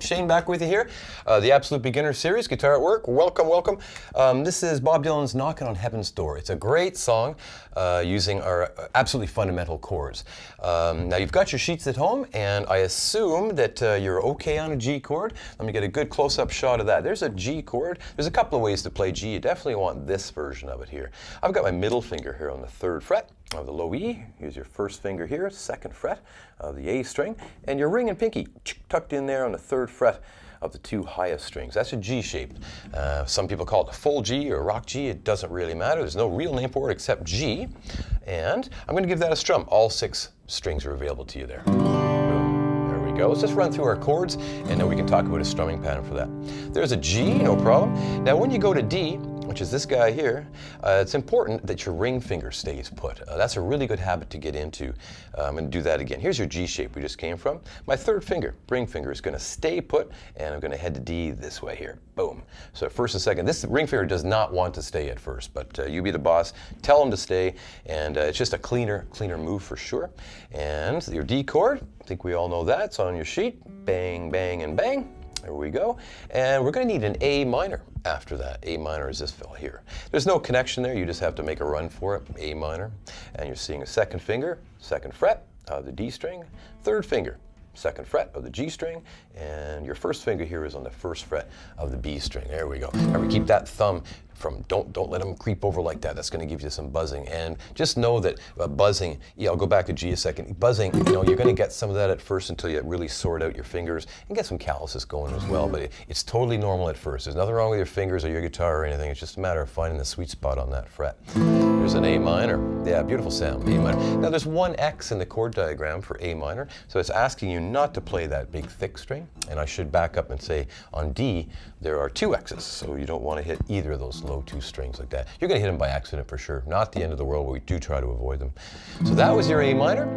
Shane back with you here. The Absolute Beginner Series, Guitar at Work. Welcome, welcome. This is Bob Dylan's Knockin' on Heaven's Door. It's a great song using our absolutely fundamental chords. Now you've got your sheets at home, and I assume that you're okay on a G chord. Let me get a good close-up shot of that. There's a G chord. There's a couple of ways to play G. You definitely want this version of it here. I've got my middle finger here on the 3rd fret of the low E. Use your 1st finger here, 2nd fret of the A string, and your ring and pinky tucked in there on the 3rd fret of the 2 highest strings. That's a G shape. Some people call it a full G or rock G. It doesn't really matter. There's no real name for it except G. And I'm going to give that a strum. All 6 strings are available to you there. Boom. There we go. Let's just run through our chords, and then we can talk about a strumming pattern for that. There's a G, no problem. Now when you go to D, which is this guy here, it's important that your ring finger stays put. That's a really good habit to get into. I'm going to do that again. Here's your G shape we just came from. My 3rd finger, ring finger, is going to stay put, and I'm going to head to D this way here. Boom. So 1st and 2nd. This ring finger does not want to stay at 1st, but you be the boss. Tell him to stay, and it's just a cleaner move for sure. And your D chord, I think we all know that. It's on your sheet. Bang, bang, and bang. There we go. And we're going to need an A minor after that. A minor is this fella here. There's no connection there. You just have to make a run for it. A minor. And you're seeing a 2nd finger, 2nd fret of the D string, 3rd finger, 2nd fret of the G string, and your 1st finger here is on the 1st fret of the B string. There we go. Remember, keep that thumb from, don't let them creep over like that. That's going to give you some buzzing. And just know that buzzing, yeah, I'll go back to G a second. Buzzing, you know, you're going to get some of that at first until you really sort out your fingers and get some calluses going as well. But it's totally normal at first. There's nothing wrong with your fingers or your guitar or anything. It's just a matter of finding the sweet spot on that fret. There's an A minor. Yeah, beautiful sound, A minor. Now there's one X in the chord diagram for A minor, so it's asking you not to play that big thick string. And I should back up and say on D, there are 2 X's, so you don't want to hit either of those low 2 strings like that. You're going to hit them by accident for sure. Not the end of the world, but we do try to avoid them. So that was your A minor,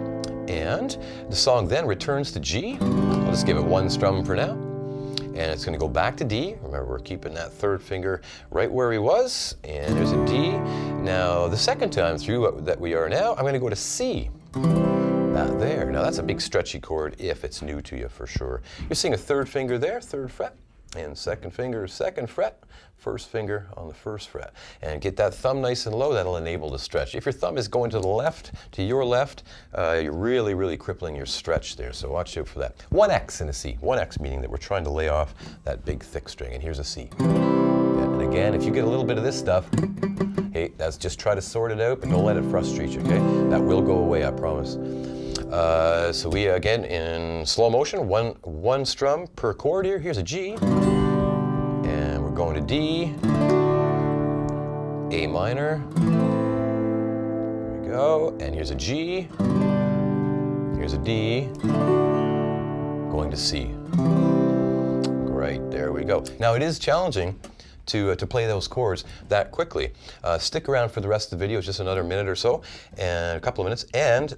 and the song then returns to G. I'll just give it 1 strum for now. And it's going to go back to D. Remember, we're keeping that 3rd finger right where he was. And there's a D. Now, the 2nd time through that we are now, I'm going to go to C. There. Now, that's a big stretchy chord if it's new to you for sure. You're seeing a 3rd finger there, 3rd fret. And 2nd finger, 2nd fret, 1st finger on the 1st fret. And get that thumb nice and low, that'll enable the stretch. If your thumb is going to the left, to your left, you're really crippling your stretch there, so watch out for that. 1 X in a C. 1 X meaning that we're trying to lay off that big thick string, and here's a C. Yeah, and again, if you get a little bit of this stuff, hey, that's just try to sort it out, but don't let it frustrate you, okay? That will go away, I promise. So we, again, in slow motion, one strum per chord here. Here's a G, and we're going to D, A minor, there we go, and here's a G, here's a D, going to C. Great, there we go. Now it is challenging to play those chords that quickly. Stick around for the rest of the video. It's just another minute or so, and a couple of minutes, and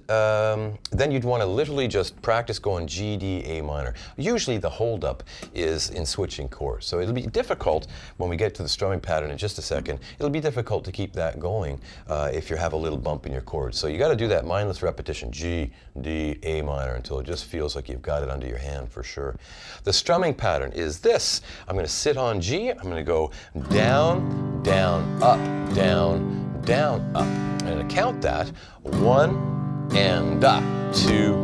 then you'd want to literally just practice going G, D, A minor. Usually the holdup is in switching chords, so it'll be difficult when we get to the strumming pattern in just a second. It'll be difficult to keep that going if you have a little bump in your chords. So you got to do that mindless repetition, G, D, A minor, until it just feels like you've got it under your hand for sure. The strumming pattern is this. I'm going to sit on G. I'm going to go down, down, up, down, down, up. I'm going to count that. 1 and da, 2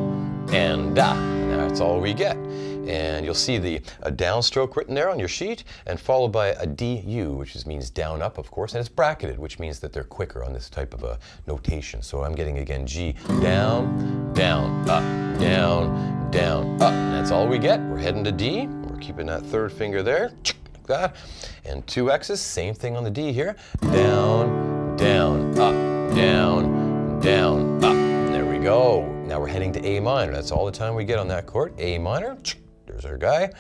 and da. Now that's all we get. And you'll see the downstroke written there on your sheet, and followed by a DU, which means down up, of course, and it's bracketed, which means that they're quicker on this type of a notation. So I'm getting again G, down, down, up, down, down, up. And that's all we get. We're heading to D. We're keeping that 3rd finger there. That. And 2 X's, same thing on the D here. Down, down, up, down, down, up. There we go. Now we're heading to A minor. That's all the time we get on that chord. A minor. There's our guy.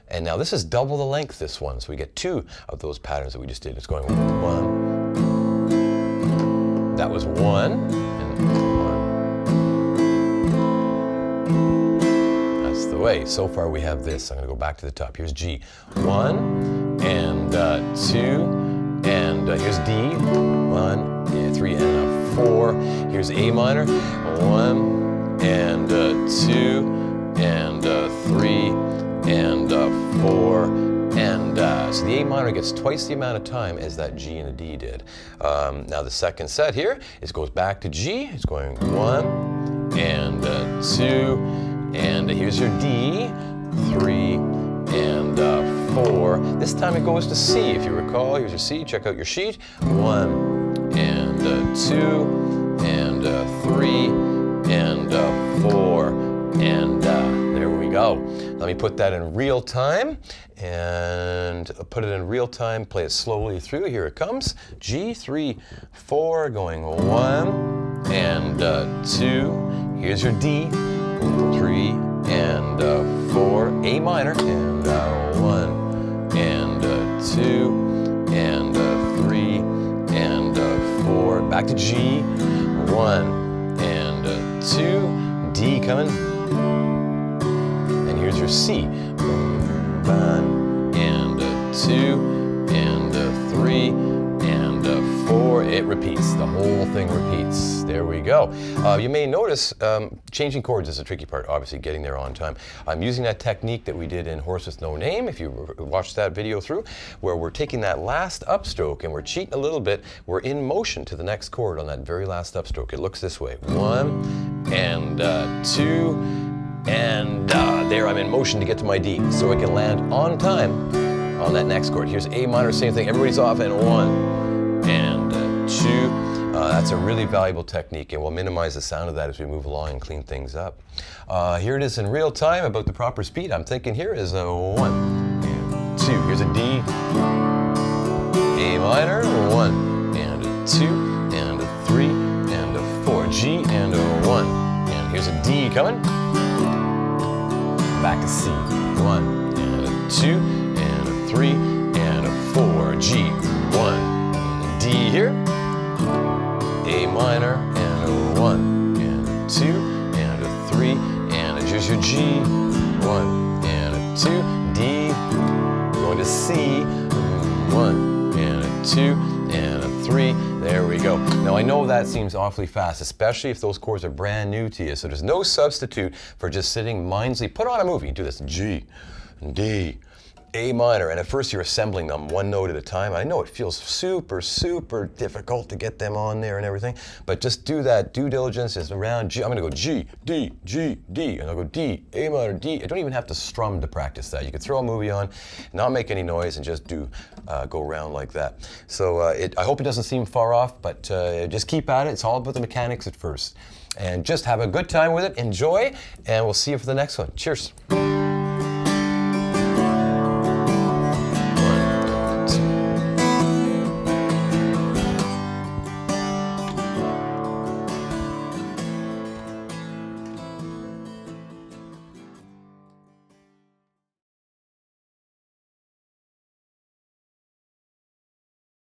And now this is double the length, this one. So we get 2 of those patterns that we just did. It's going 1. That was 1. And 1. That's the way. So far we have this. I'm going to go back to the top. Here's G. 1 and 2. And here's D. 1, 3, and 4. Here's A minor. 1 and 2 and 3 and 4, and so the A minor gets twice the amount of time as that G and a D did. Now the second set here goes back to G. It's going 1 and 2, and here's your D, 3 and 4. This time it goes to C. If you recall, here's your C. Check out your sheet. 1 and 2 and 3 and 4, and there we go. Let me put that in real time, and put it in real time, play it slowly through. Here it comes. G, 3, 4, going 1 and 2. Here's your D, 3 and 4, A minor, and 1 and 2 and 3 and 4. Back to G, 1 and 2, D coming. And here's your C. 1 and 2 and 3 and 4. It repeats. The whole thing repeats. There we go. You may notice changing chords is a tricky part, obviously getting there on time. I'm using that technique that we did in Horse with No Name, if you watched that video through, where we're taking that last upstroke and we're cheating a little bit. We're in motion to the next chord on that very last upstroke. It looks this way. 1 and 2, and there I'm in motion to get to my D, so I can land on time on that next chord. Here's A minor, same thing. Everybody's off, and 1 and 2. That's a really valuable technique, and we'll minimize the sound of that as we move along and clean things up. Here it is in real time about the proper speed. I'm thinking here is a 1 and 2. Here's a D, A minor, 1 and 2 and 3 and 4, G and 1. And here's a D coming. Back to C, 1 and 2 and 3 and 4, G, 1, D here, A minor, and 1 and 2 and 3, and here's your G, 1 and 2, D, going to C, 1 and 2 and 3. There we go. Now I know that seems awfully fast, especially if those chords are brand new to you. So there's no substitute for just sitting mindlessly. Put on a movie. Do this. G, D, A minor. And at first you're assembling them one note at a time. I know it feels super, super difficult to get them on there and everything. But just do that. Due diligence is around G. I'm going to go G, D, G, D. And I'll go D, A minor, D. I don't even have to strum to practice that. You could throw a movie on, not make any noise, and just go around like that. So I hope it doesn't seem far off, but just keep at it. It's all about the mechanics at first. And just have a good time with it. Enjoy, and we'll see you for the next one. Cheers.